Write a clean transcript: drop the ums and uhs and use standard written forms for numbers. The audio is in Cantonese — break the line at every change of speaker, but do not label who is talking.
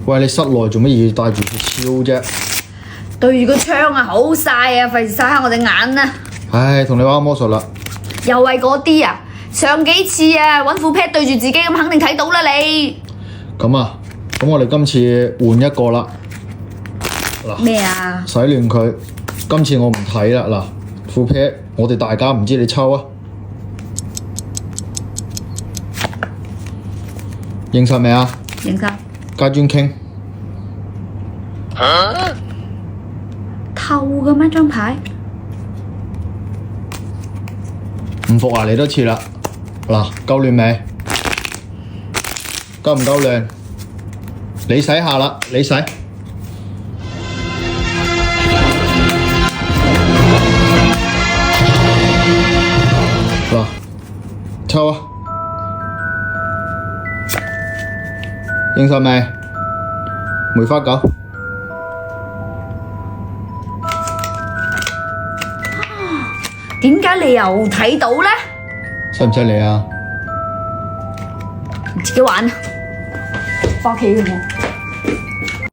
喂，你室內做乜嘢帶住個超啫？
對住個窗啊，好曬啊，費事曬下我隻眼啊！
唉，同你玩魔術啦。
又係嗰啲啊！上幾次啊，揾副 pad 對住自己咁，肯定睇到啦你。
咁啊，咁我哋今次換一個啦。嗱，
咩啊？
洗亂佢。今次我唔睇啦。嗱，副 pad 我哋大家唔知你抽啊。認實未啊？
認實。
家專傾。
透嘅咩張牌？
唔服啊！嚟多次啦。嗱，夠亂未？夠唔夠亂？你洗下啦，你洗。嗱，抽啊！認實未？梅花九。
點解你又睇到咧？
犀唔犀利啊？
自己玩，返屋企嘅我。